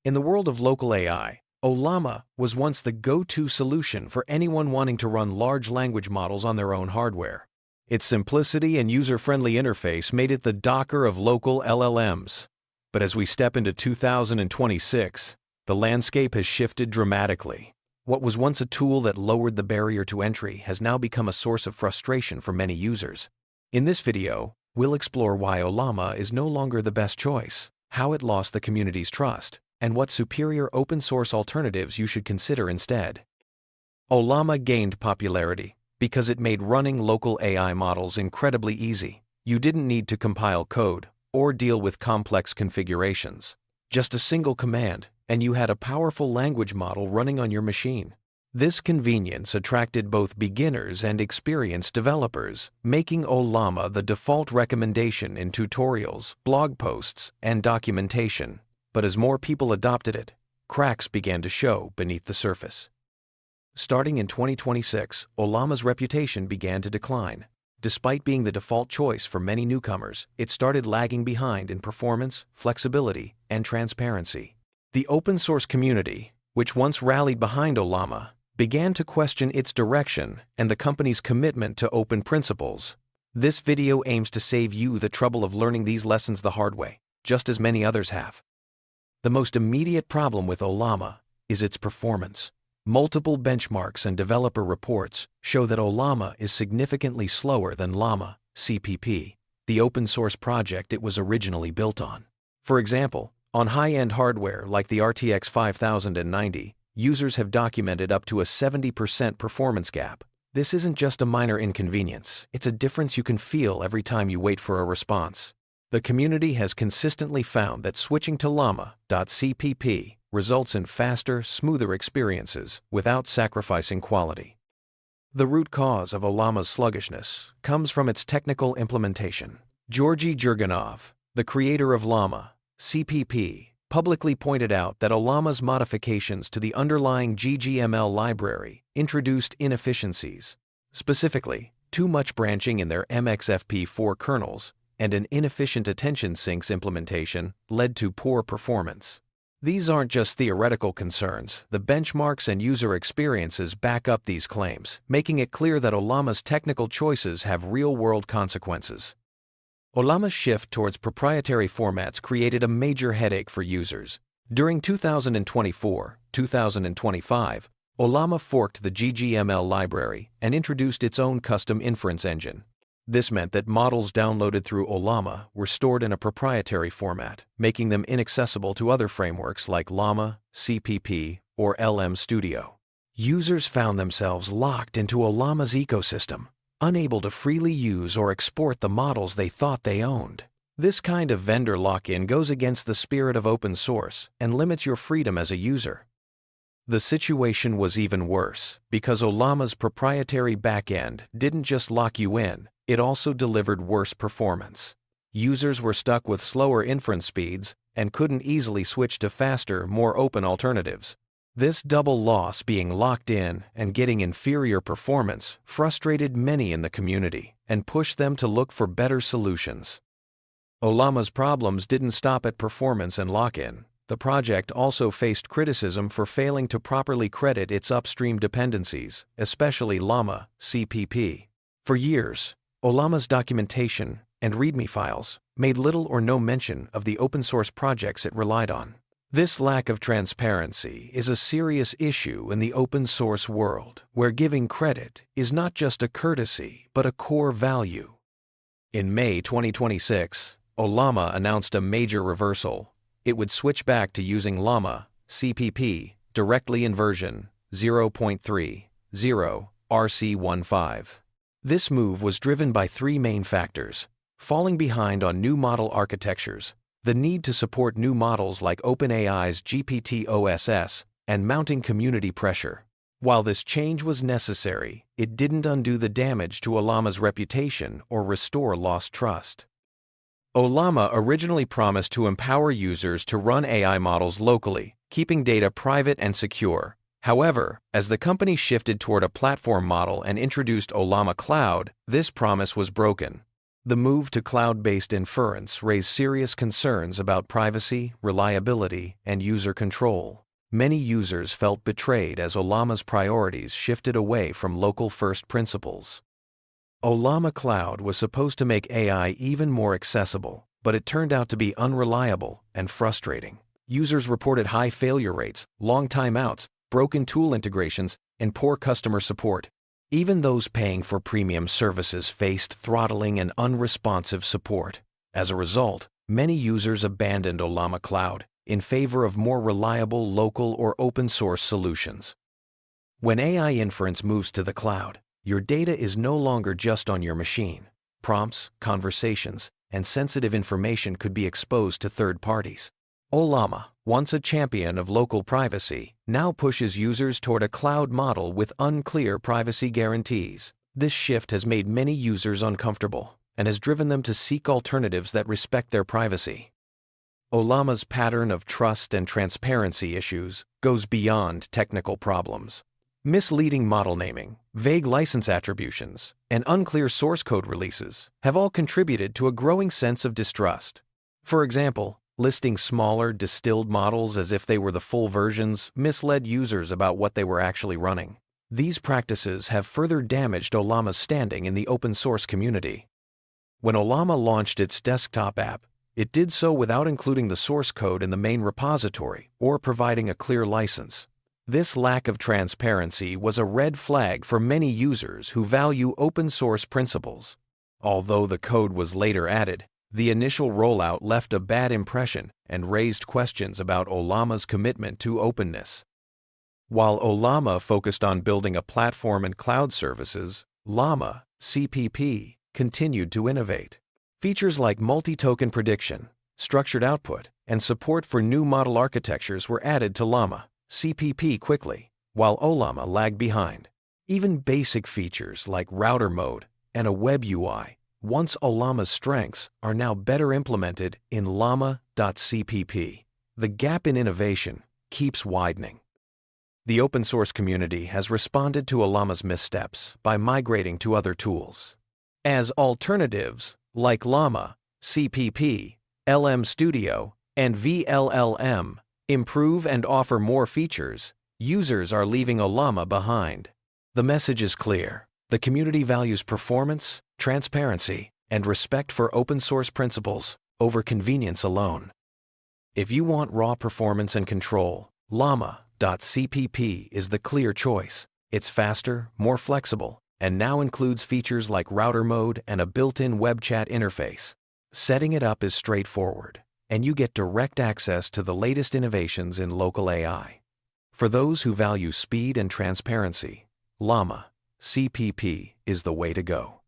In the world of local AI, Ollama was once the go-to solution for anyone wanting to run large language models on their own hardware. Its simplicity and user-friendly interface made it the Docker of local LLMs. But as we step into 2026, the landscape has shifted dramatically. What was once a tool that lowered the barrier to entry has now become a source of frustration for many users. In this video, we'll explore why Ollama is no longer the best choice, how it lost the community's trust, and what superior open-source alternatives you should consider instead. Ollama gained popularity because it made running local AI models incredibly easy. You didn't need to compile code or deal with complex configurations. Just a single command, and you had a powerful language model running on your machine. This convenience attracted both beginners and experienced developers, making Ollama the default recommendation in tutorials, blog posts, and documentation. But as more people adopted it, cracks began to show beneath the surface. Starting in 2026, Ollama's reputation began to decline. Despite being the default choice for many newcomers, it started lagging behind in performance, flexibility, and transparency. The open-source community, which once rallied behind Ollama, began to question its direction and the company's commitment to open principles. This video aims to save you the trouble of learning these lessons the hard way, just as many others have. The most immediate problem with Ollama is its performance. Multiple benchmarks and developer reports show that Ollama is significantly slower than llama.cpp, the open-source project it was originally built on. For example, on high-end hardware like the RTX 5090, users have documented up to a 70% performance gap. This isn't just a minor inconvenience, it's a difference you can feel every time you wait for a response. The community has consistently found that switching to llama.cpp results in faster, smoother experiences without sacrificing quality. The root cause of Ollama's sluggishness comes from its technical implementation. Georgy Jurganov, the creator of llama.cpp, publicly pointed out that Ollama's modifications to the underlying GGML library introduced inefficiencies. Specifically, too much branching in their MXFP4 kernels and an inefficient attention sinks implementation led to poor performance. These aren't just theoretical concerns. The benchmarks and user experiences back up these claims, making it clear that Ollama's technical choices have real-world consequences. Ollama's shift towards proprietary formats created a major headache for users. During 2024-2025, Ollama forked the GGML library and introduced its own custom inference engine. This meant that models downloaded through Ollama were stored in a proprietary format, making them inaccessible to other frameworks like Llama, CPP, or LM Studio. Users found themselves locked into Ollama's ecosystem, unable to freely use or export the models they thought they owned. This kind of vendor lock-in goes against the spirit of open source and limits your freedom as a user. The situation was even worse because Ollama's proprietary backend didn't just lock you in, it also delivered worse performance. Users were stuck with slower inference speeds and couldn't easily switch to faster, more open alternatives. This double loss, being locked in and getting inferior performance, frustrated many in the community and pushed them to look for better solutions. Ollama's problems didn't stop at performance and lock-in. The project also faced criticism for failing to properly credit its upstream dependencies, especially llama.cpp. For years, Ollama's documentation and README files made little or no mention of the open-source projects it relied on. This lack of transparency is a serious issue in the open-source world, where giving credit is not just a courtesy but a core value. In May 2026, Ollama announced a major reversal. It would switch back to using llama.cpp directly in version 0.30 RC15. This move was driven by three main factors: falling behind on new model architectures, the need to support new models like OpenAI's GPT-OSS, and mounting community pressure. While this change was necessary, it didn't undo the damage to Ollama's reputation or restore lost trust. Ollama originally promised to empower users to run AI models locally, keeping data private and secure. However, as the company shifted toward a platform model and introduced Ollama Cloud, this promise was broken. The move to cloud-based inference raised serious concerns about privacy, reliability, and user control. Many users felt betrayed as Ollama's priorities shifted away from local-first principles. Ollama Cloud was supposed to make AI even more accessible, but it turned out to be unreliable and frustrating. Users reported high failure rates, long timeouts, broken tool integrations, and poor customer support. Even those paying for premium services faced throttling and unresponsive support. As a result, many users abandoned Ollama Cloud in favor of more reliable local or open-source solutions. When AI inference moves to the cloud, your data is no longer just on your machine. Prompts, conversations, and sensitive information could be exposed to third parties. Ollama, once a champion of local privacy, now pushes users toward a cloud model with unclear privacy guarantees. This shift has made many users uncomfortable and has driven them to seek alternatives that respect their privacy. Ollama's pattern of trust and transparency issues goes beyond technical problems. Misleading model naming, vague license attributions, and unclear source code releases have all contributed to a growing sense of distrust. For example, listing smaller, distilled models as if they were the full versions misled users about what they were actually running. These practices have further damaged Ollama's standing in the open-source community. When Ollama launched its desktop app, it did so without including the source code in the main repository or providing a clear license. This lack of transparency was a red flag for many users who value open-source principles. Although the code was later added, the initial rollout left a bad impression and raised questions about Ollama's commitment to openness. While Ollama focused on building a platform and cloud services, llama.cpp continued to innovate. Features like multi-token prediction, structured output, and support for new model architectures were added to llama.cpp quickly, while Ollama lagged behind. Even basic features like router mode and a web UI, once Ollama's strengths, are now better implemented in llama.cpp. The gap in innovation keeps widening. The open-source community has responded to Ollama's missteps by migrating to other tools. As alternatives like llama.cpp, LM Studio, and vLLM improve and offer more features, users are leaving Ollama behind. The message is clear. The community values performance, transparency, and respect for open-source principles over convenience alone. If you want raw performance and control, llama.cpp is the clear choice. It's faster, more flexible, and now includes features like router mode and a built-in web chat interface. Setting it up is straightforward, and you get direct access to the latest innovations in local AI. For those who value speed and transparency, llama.cpp is the way to go.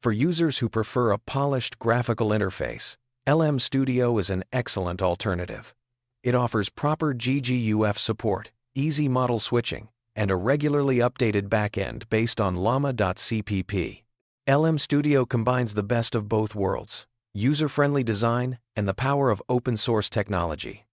For users who prefer a polished graphical interface, LM Studio is an excellent alternative. It offers proper GGUF support, easy model switching, and a regularly updated backend based on llama.cpp. LM Studio combines the best of both worlds, user-friendly design and the power of open-source technology.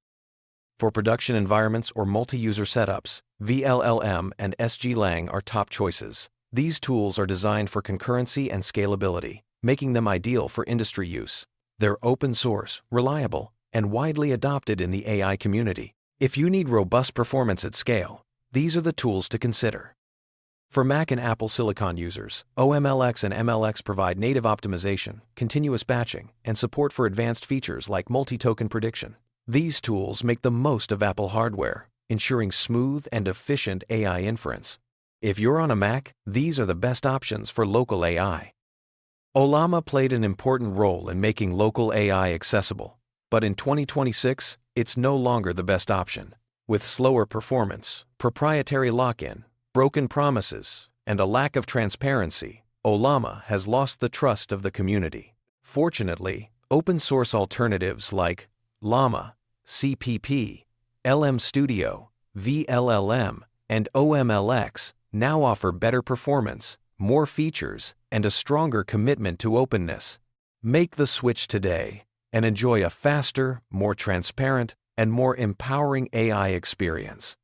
For production environments or multi-user setups, vLLM and SGLang are top choices. These tools are designed for concurrency and scalability, making them ideal for industry use. They're open-source, reliable, and widely adopted in the AI community. If you need robust performance at scale, these are the tools to consider. For Mac and Apple Silicon users, OMLX and MLX provide native optimization, continuous batching, and support for advanced features like multi-token prediction. These tools make the most of Apple hardware, ensuring smooth and efficient AI inference. If you're on a Mac, these are the best options for local AI. Ollama played an important role in making local AI accessible, but in 2026, it's no longer the best option. With slower performance, proprietary lock-in, broken promises, and a lack of transparency, Ollama has lost the trust of the community. Fortunately, open-source alternatives like llama.cpp, LM Studio, vLLM, and OMLX now offer better performance, more features, and a stronger commitment to openness. Make the switch today and enjoy a faster, more transparent, and more empowering AI experience.